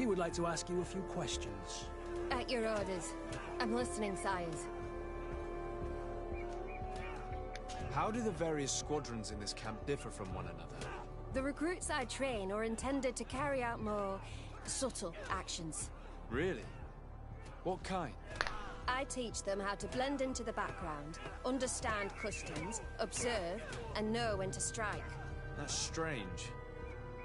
He would like to ask you a few questions. At your orders. I'm listening, sires. How do the various squadrons in this camp differ from one another? The recruits I train are intended to carry out more subtle actions. Really? What kind? I teach them how to blend into the background, understand customs, observe, and know when to strike. That's strange.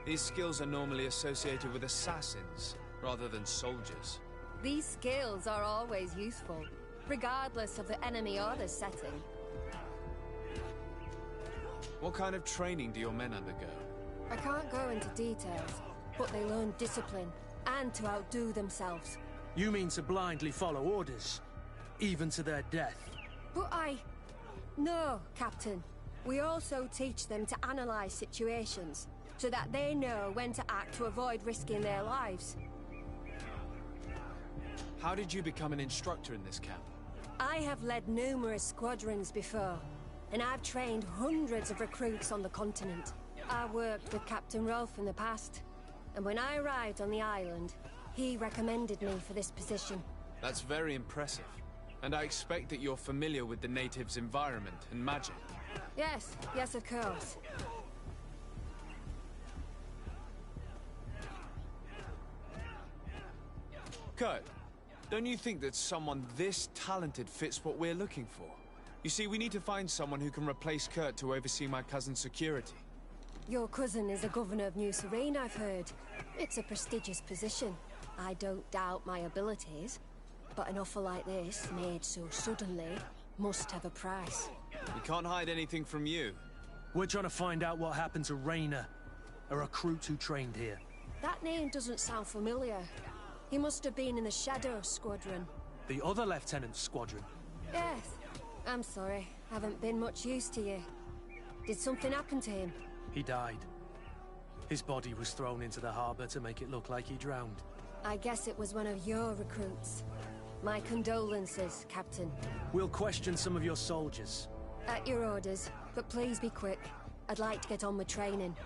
These skills are normally associated with assassins, rather than soldiers. These skills are always useful, regardless of the enemy or the setting. What kind of training do your men undergo? I can't go into details, but they learn discipline, and to outdo themselves. You mean to blindly follow orders, even to their death? But No, Captain. We also teach them to analyze situations, so that they know when to act to avoid risking their lives. How did you become an instructor in this camp? I have led numerous squadrons before, and I've trained hundreds of recruits on the continent. I worked with Captain Rolfe in the past, and when I arrived on the island, he recommended me for this position. That's very impressive. And I expect that you're familiar with the natives' environment and magic. Yes, of course. Kurt, don't you think that someone this talented fits what we're looking for? You see, we need to find someone who can replace Kurt to oversee my cousin's security. Your cousin is a governor of New Serene, I've heard. It's a prestigious position. I don't doubt my abilities, but an offer like this, made so suddenly, must have a price. We can't hide anything from you. We're trying to find out what happened to Rayner, a recruit who trained here. That name doesn't sound familiar. He must have been in the Shadow Squadron. The other Lieutenant's squadron? Yes. I'm sorry. Haven't been much use to you. Did something happen to him? He died. His body was thrown into the harbor to make it look like he drowned. I guess it was one of your recruits. My condolences, Captain. We'll question some of your soldiers. At your orders, but please be quick. I'd like to get on with training.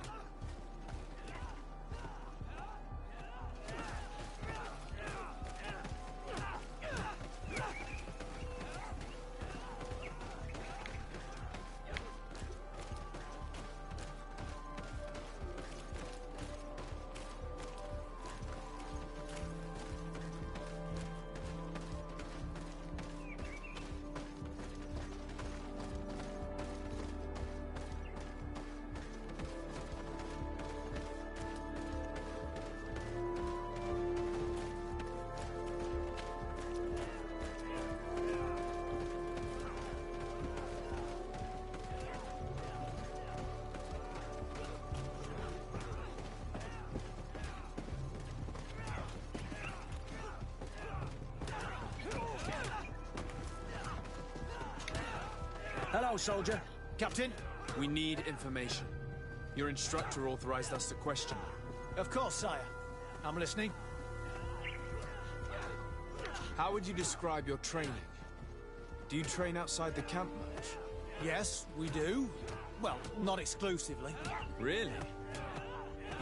Hello, soldier. Captain? We need information. Your instructor authorized us to question you. Of course, sire. I'm listening. How would you describe your training? Do you train outside the camp much? Yes, we do. Well, not exclusively. Really?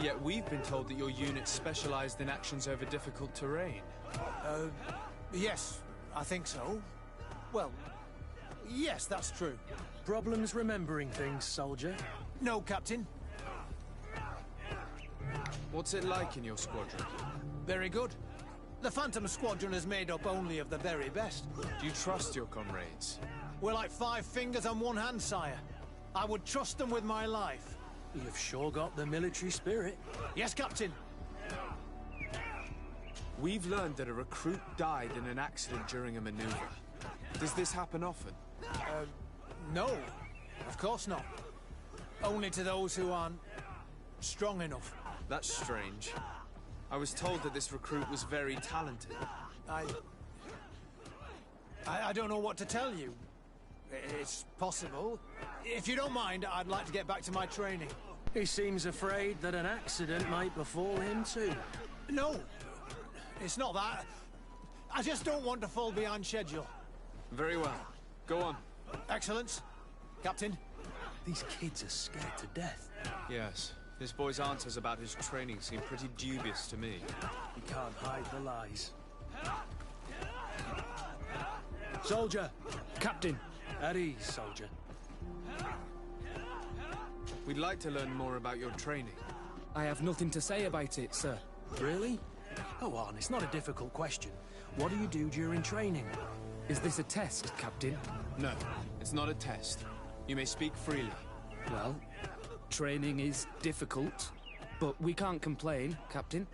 Yet we've been told that your unit's specialized in actions over difficult terrain. Yes, I think so. Well, yes, that's true. Problems remembering things, soldier? No, Captain. What's it like in your squadron? Very good. The Phantom Squadron is made up only of the very best. Do you trust your comrades? We're like 5 fingers on one hand, sire. I would trust them with my life. You've sure got the military spirit. Yes, Captain. We've learned that a recruit died in an accident during a maneuver. Does this happen often? No. Of course not. Only to those who aren't strong enough. That's strange. I was told that this recruit was very talented. I don't know what to tell you. It's possible. If you don't mind, I'd like to get back to my training. He seems afraid that an accident might befall him too. No, it's not that. I just don't want to fall behind schedule. Very well. Go on. Excellence. Captain. These kids are scared to death. Yes, This boy's answers about his training seem pretty dubious to me. You can't hide the lies. Soldier! Captain! At ease, soldier. We'd like to learn more about your training. I have nothing to say about it, sir. Really? Go on, it's not a difficult question. What do you do during training? Is this a test, Captain? No, it's not a test. You may speak freely. Well, training is difficult, but we can't complain, Captain.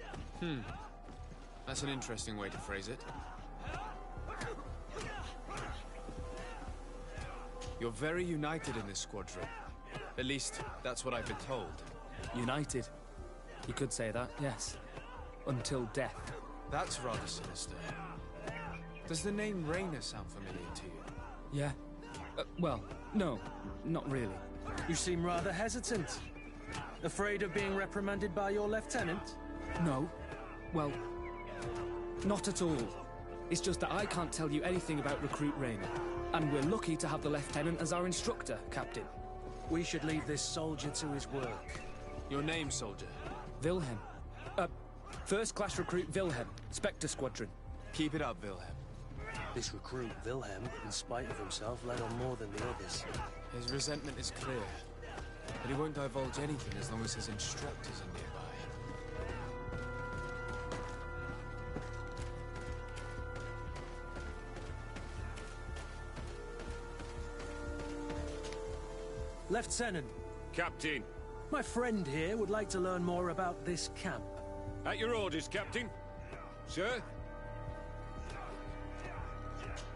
That's an interesting way to phrase it. You're very united in this squadron. At least, that's what I've been told. United. You could say that, yes. Until death. That's rather sinister. Does the name Raynor sound familiar to you? Yeah. Well, no, not really. You seem rather hesitant. Afraid of being reprimanded by your lieutenant? No. Well, not at all. It's just that I can't tell you anything about Recruit Raynor. And we're lucky to have the Lieutenant as our instructor, Captain. We should leave this soldier to his work. Your name, soldier? Wilhelm. First class recruit Wilhelm, Spectre Squadron. Keep it up, Wilhelm. This recruit, Wilhelm, in spite of himself, led on more than the others. His resentment is clear, but he won't divulge anything as long as his instructors are nearby. Lieutenant, Captain. my friend here would like to learn more about this camp. At your orders, Captain. Sir?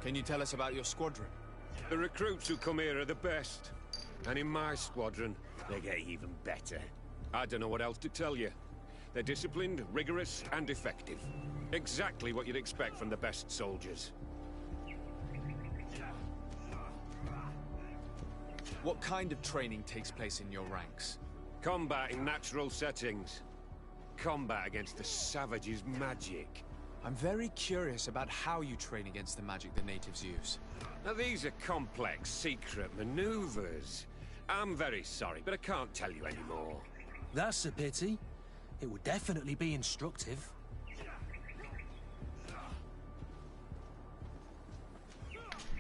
Can you tell us about your squadron? The recruits who come here are the best. And in my squadron, they get even better. I don't know what else to tell you. They're disciplined, rigorous, and effective. Exactly what you'd expect from the best soldiers. What kind of training takes place in your ranks? Combat in natural settings. Combat against the savages' magic. I'm very curious about how you train against the magic the natives use. Now these are complex, secret maneuvers. I'm very sorry, but I can't tell you anymore. That's a pity. It would definitely be instructive.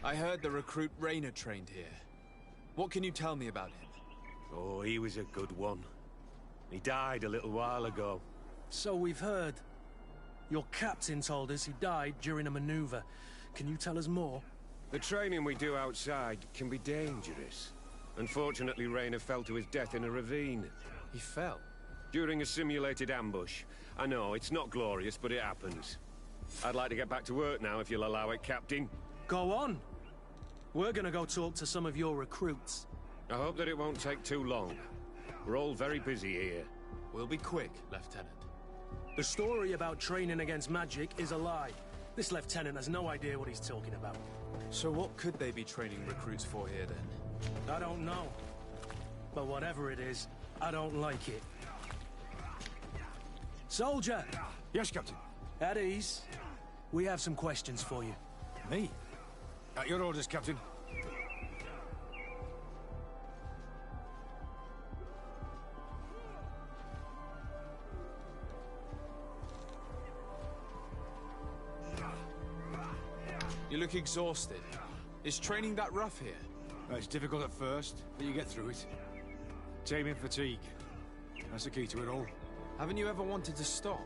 I heard the recruit Raynor trained here. What can you tell me about him? Oh, he was a good one. He died a little while ago. So we've heard. Your captain told us he died during a maneuver. Can you tell us more? The training we do outside can be dangerous. Unfortunately, Raynor fell to his death in a ravine. He fell? During a simulated ambush. I know, it's not glorious, but it happens. I'd like to get back to work now, if you'll allow it, Captain. Go on. We're gonna go talk to some of your recruits. I hope that it won't take too long. We're all very busy here. We'll be quick, Lieutenant. The story about training against magic is a lie. This lieutenant has no idea what he's talking about. So what could they be training recruits for here, then? I don't know. But whatever it is, I don't like it. Soldier! Yes, Captain. At ease. We have some questions for you. Me? At your orders, Captain. You look exhausted. Is training that rough here? It's difficult at first, but you get through it. Taming fatigue. That's the key to it all. Haven't you ever wanted to stop?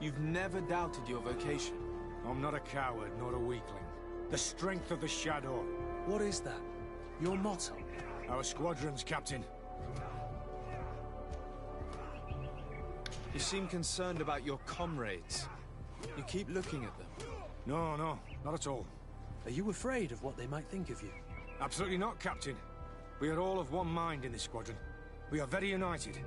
You've never doubted your vocation. I'm not a coward, nor a weakling. The strength of the Shadow. What is that? Your motto? Our squadron's captain. You seem concerned about your comrades. You keep looking at them. No, not at all. Are you afraid of what they might think of you? Absolutely not, Captain. We are all of one mind in this squadron. We are very united.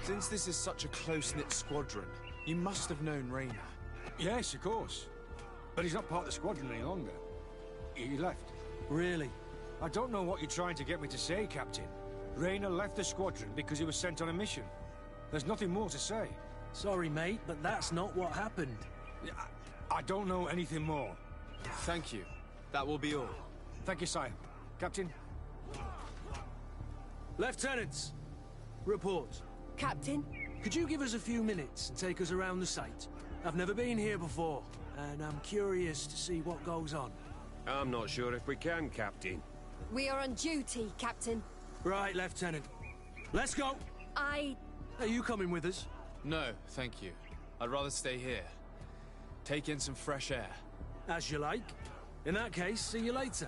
Since this is such a close-knit squadron, you must have known Raynor. Yes, of course. But he's not part of the squadron any longer. He left. Really? I don't know what you're trying to get me to say, Captain. Raynor left the squadron because he was sent on a mission. There's nothing more to say. Sorry, mate, but that's not what happened. I don't know anything more. Thank you. That will be all. Thank you, sire. Captain, Lieutenants, report. Captain? Could you give us a few minutes and take us around the site? I've never been here before, and I'm curious to see what goes on. I'm not sure if we can, Captain. We are on duty, Captain. Right, Lieutenant. Let's go! Are you coming with us? No, thank you. I'd rather stay here. Take in some fresh air. As you like. In that case, see you later.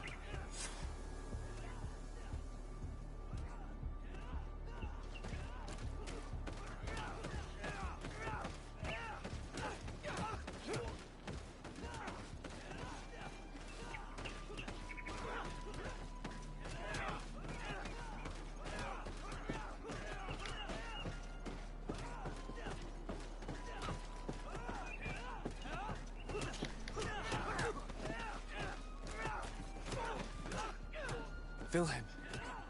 Wilhelm,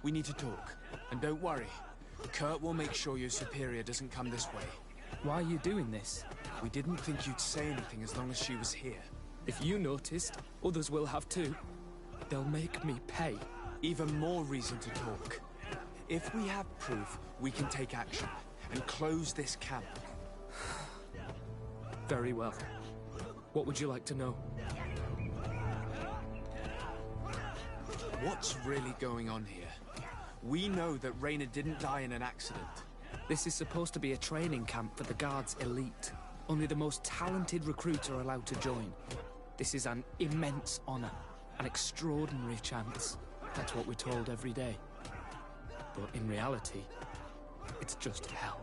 we need to talk. And don't worry, Kurt will make sure your superior doesn't come this way. Why are you doing this? We didn't think you'd say anything as long as she was here. If you noticed, others will have too. They'll make me pay. Even more reason to talk. If we have proof, we can take action and close this camp. Very well. What would you like to know? What's really going on here? We know that Rainer didn't die in an accident. This is supposed to be a training camp for the Guard's elite. Only the most talented recruits are allowed to join. This is an immense honor, an extraordinary chance. That's what we're told every day. But in reality, it's just hell.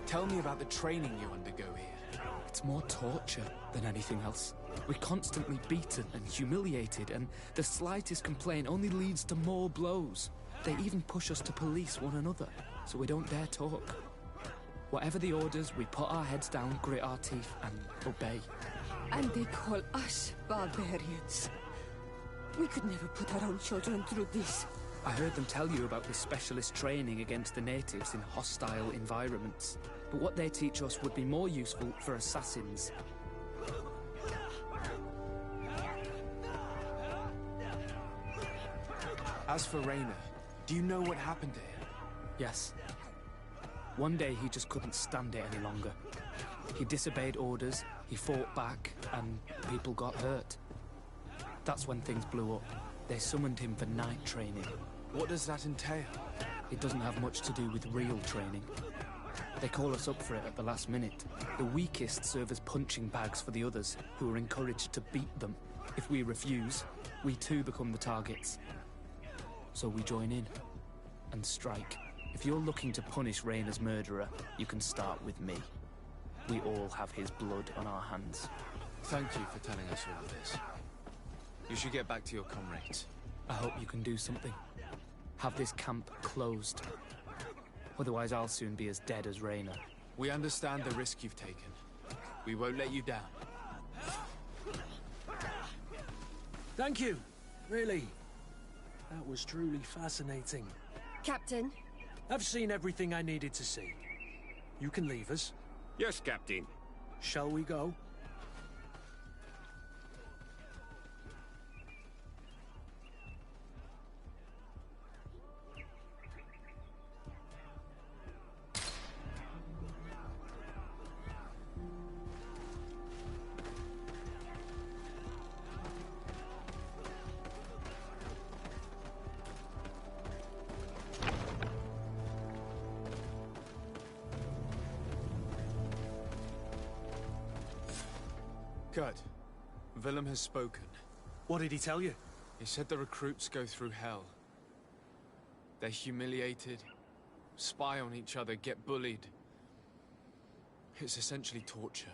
Tell me about the training you undergo here. It's more torture than anything else. We're constantly beaten and humiliated, and the slightest complaint only leads to more blows. They even push us to police one another, so we don't dare talk. Whatever the orders, we put our heads down, grit our teeth, and obey. And they call us barbarians. We could never put our own children through this. I heard them tell you about the specialist training against the natives in hostile environments. But what they teach us would be more useful for assassins. As for Rainer, do you know what happened to him? Yes. One day he just couldn't stand it any longer. He disobeyed orders, he fought back, and people got hurt. That's when things blew up. They summoned him for night training. What does that entail? It doesn't have much to do with real training. They call us up for it at the last minute. The weakest serve as punching bags for the others, who are encouraged to beat them. If we refuse, we too become the targets. So we join in and strike. If you're looking to punish Rainer's murderer, you can start with me. We all have his blood on our hands. Thank you for telling us all this. You should get back to your comrades. I hope you can do something. Have this camp closed. Otherwise, I'll soon be as dead as Rainer. We understand the risk you've taken. We won't let you down. Thank you. Really. That was truly fascinating. Captain? I've seen everything I needed to see. You can leave us. Yes, Captain. Shall we go? Good. Willem has spoken. What did he tell you? He said the recruits go through hell. They're humiliated, spy on each other, get bullied. It's essentially torture.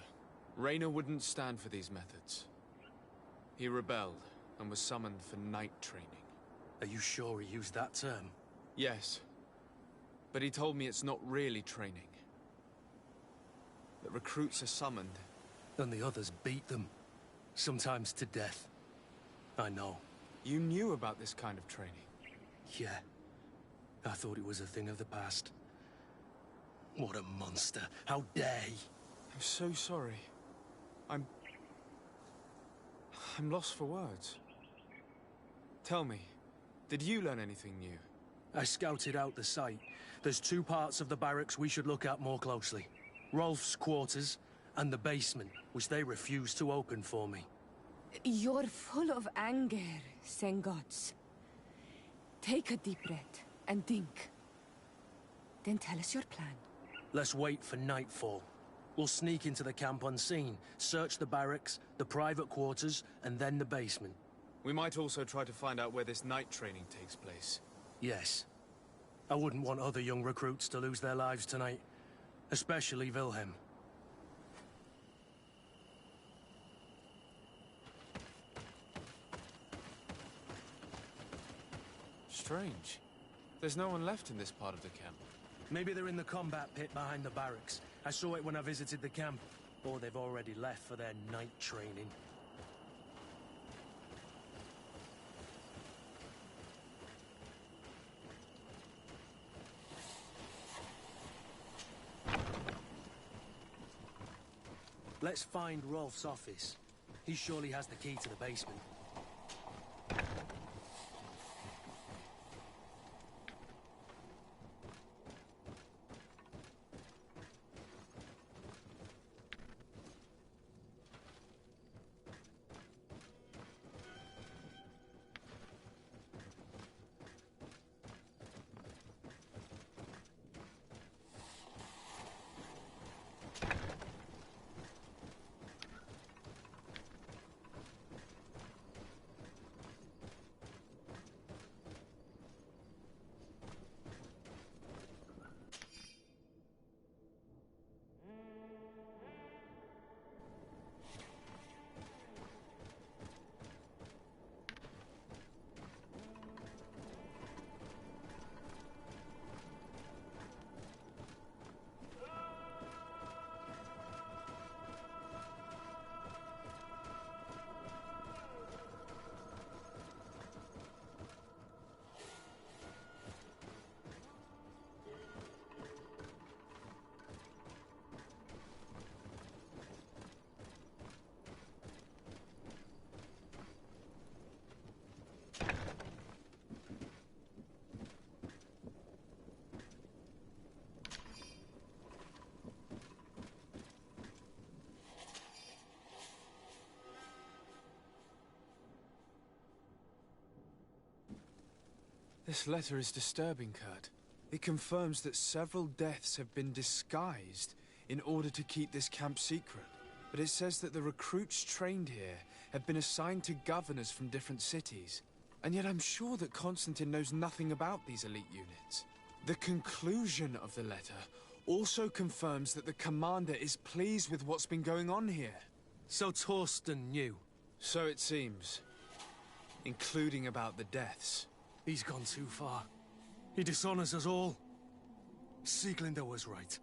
Rainer wouldn't stand for these methods. He rebelled and was summoned for night training. Are you sure he used that term? Yes. But he told me it's not really training. That recruits are summoned. And the others beat them. Sometimes to death. I know. You knew about this kind of training? Yeah. I thought it was a thing of the past. What a monster. How dare he? I'm so sorry. I'm lost for words. Tell me, did you learn anything new? I scouted out the site. There's two parts of the barracks we should look at more closely. Rolf's quarters and the basement, which they refused to open for me. You're full of anger, Sengots. Take a deep breath and think. Then tell us your plan. Let's wait for nightfall. We'll sneak into the camp unseen, search the barracks, the private quarters, and then the basement. We might also try to find out where this night training takes place. Yes. I wouldn't want other young recruits to lose their lives tonight. Especially Wilhelm. Strange. There's no one left in this part of the camp. Maybe they're in the combat pit behind the barracks. I saw it when I visited the camp. Or they've already left for their night training. Let's find Rolf's office. He surely has the key to the basement. This letter is disturbing, Kurt. It confirms that several deaths have been disguised in order to keep this camp secret. But it says that the recruits trained here have been assigned to governors from different cities. And yet I'm sure that Constantine knows nothing about these elite units. The conclusion of the letter also confirms that the commander is pleased with what's been going on here. So Torsten knew. So it seems. Including about the deaths. He's gone too far. He dishonors us all. Sieglinder was right.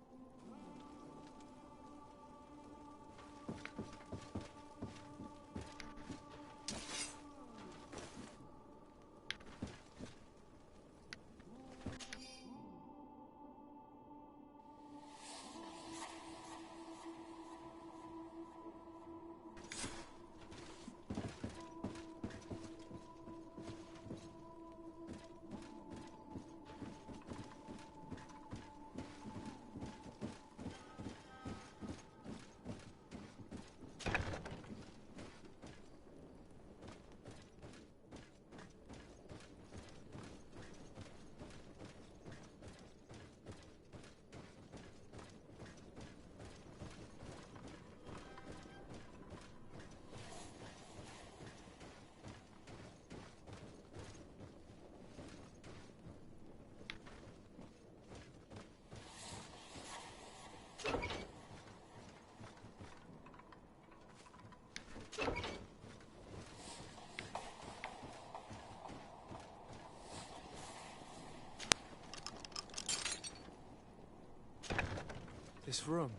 This room.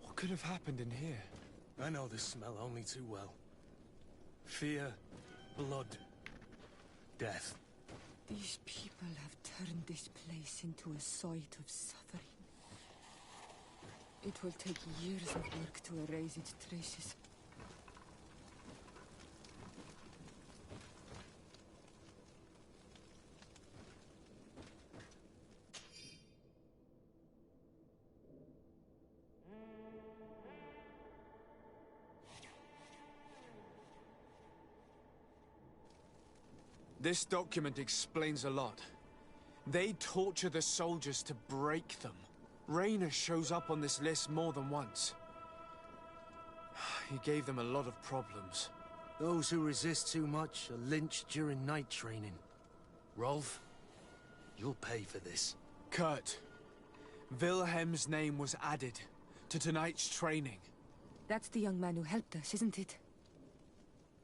What could have happened in here? I know this smell only too well. Fear, blood, death. These people have turned this place into a site of suffering. It will take years of work to erase its traces. This document explains a lot. They torture the soldiers to break them. Raynor shows up on this list more than once. He gave them a lot of problems. Those who resist too much are lynched during night training. Rolf, you'll pay for this. Kurt, Wilhelm's name was added to tonight's training. That's the young man who helped us, isn't it?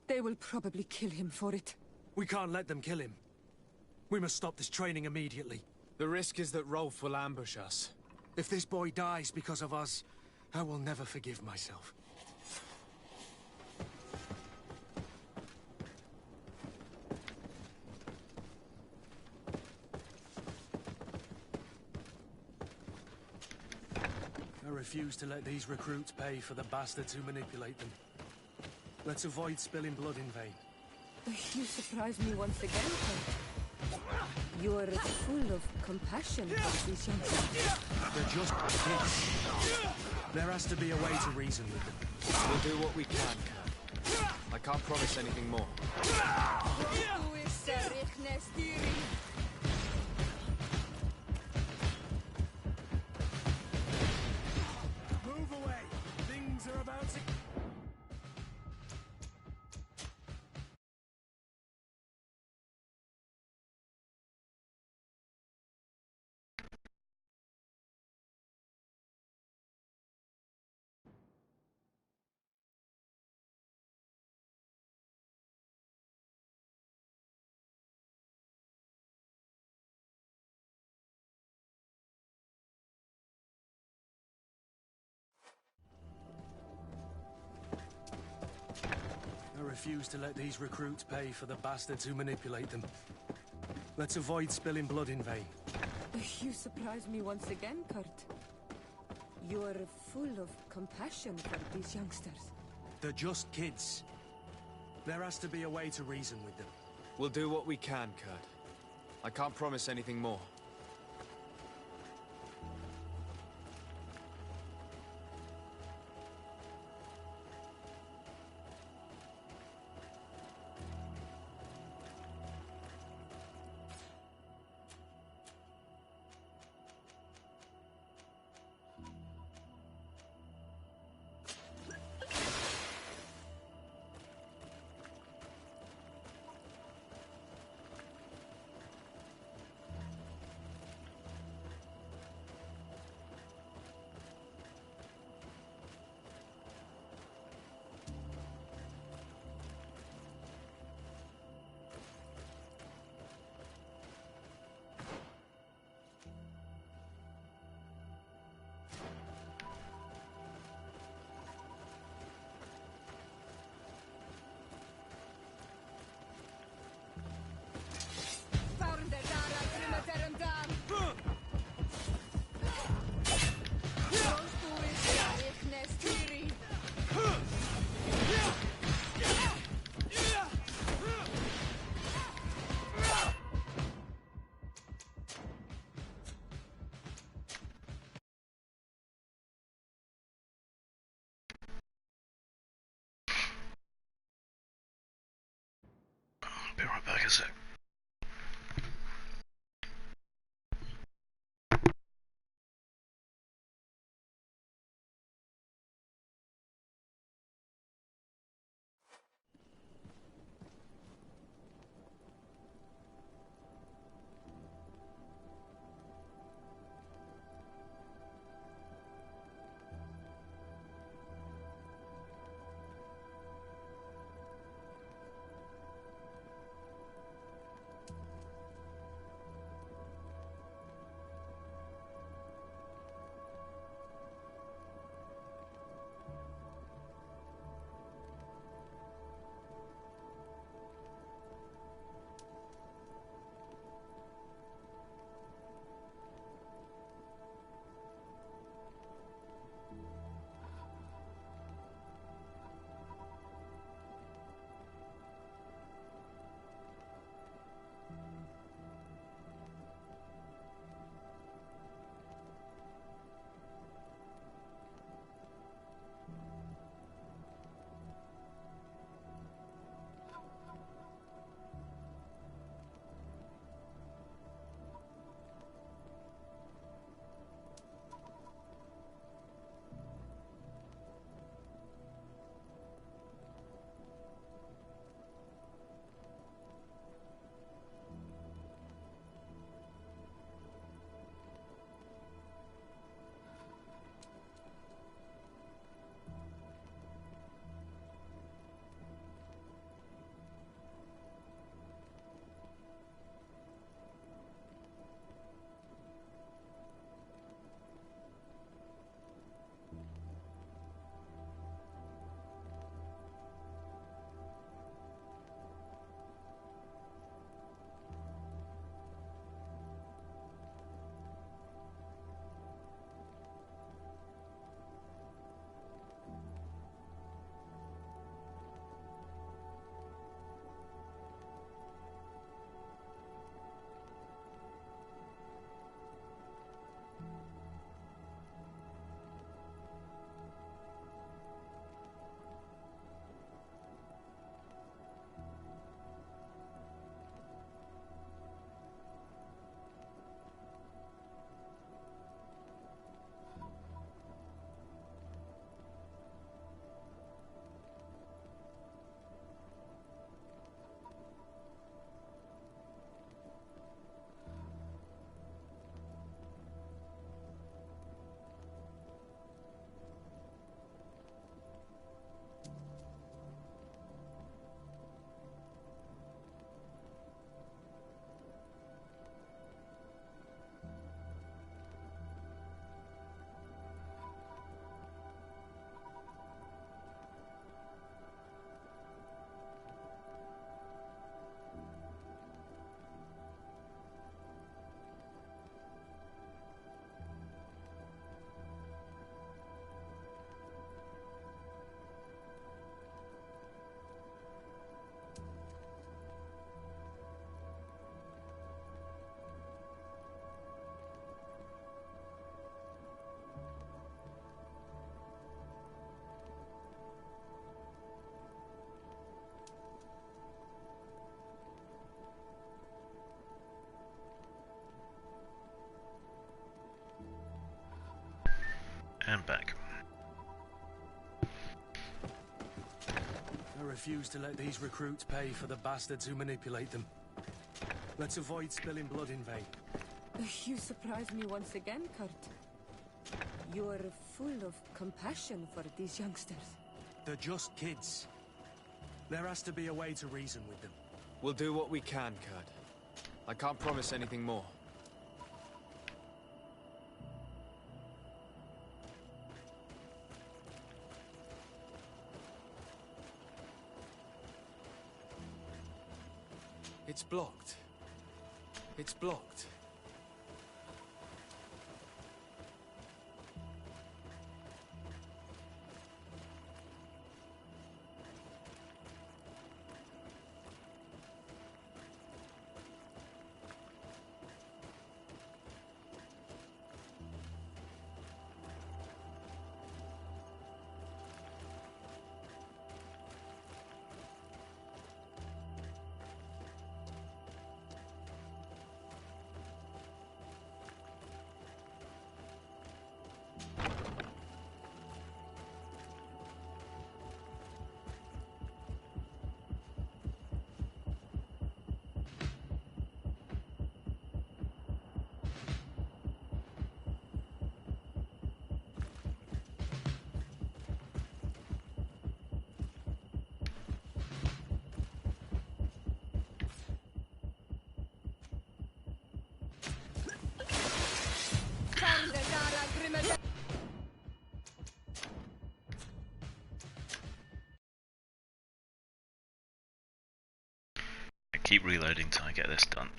They will probably kill him for it. We can't let them kill him. We must stop this training immediately. The risk is that Rolf will ambush us. If this boy dies because of us, I will never forgive myself. I refuse to let these recruits pay for the bastards who manipulate them. Let's avoid spilling blood in vain. You surprise me once again, Kurt. You are full of compassion for these young people. They're just kids. There has to be a way to reason with them. We'll do what we can, Kurt. I can't promise anything more. Move away! Things are about to... I refuse to let these recruits pay for the bastards who manipulate them. Let's avoid spilling blood in vain. You surprise me once again, Kurt. You are full of compassion for these youngsters. They're just kids. There has to be a way to reason with them. We'll do what we can, Kurt. I can't promise anything more. Be right back a sec. And back. I refuse to let these recruits pay for the bastards who manipulate them. Let's avoid spilling blood in vain. You surprise me once again, Kurt. You're full of compassion for these youngsters. They're just kids. There has to be a way to reason with them. We'll do what we can, Kurt. I can't promise anything more. It's blocked. It's blocked. Keep reloading till I get this done.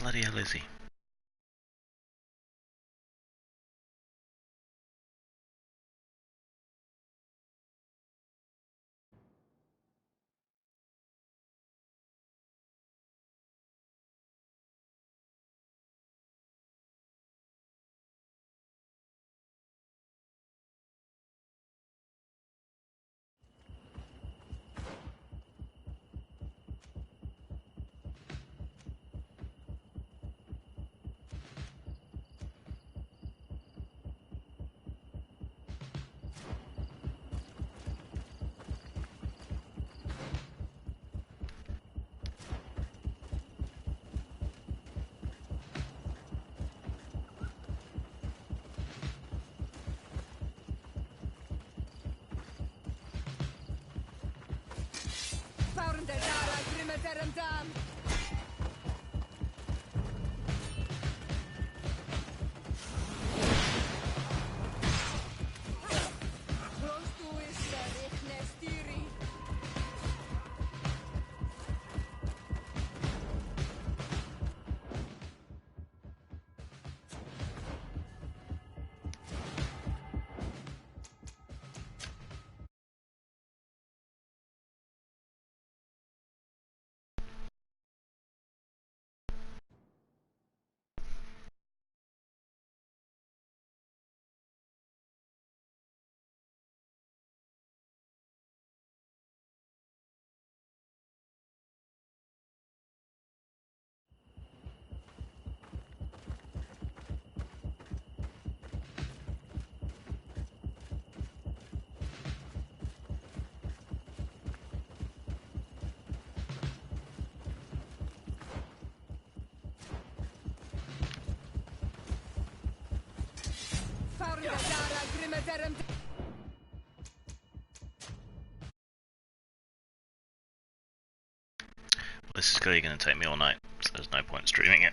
bloody hell is he? This is clearly going to take me all night, so there's no point streaming it.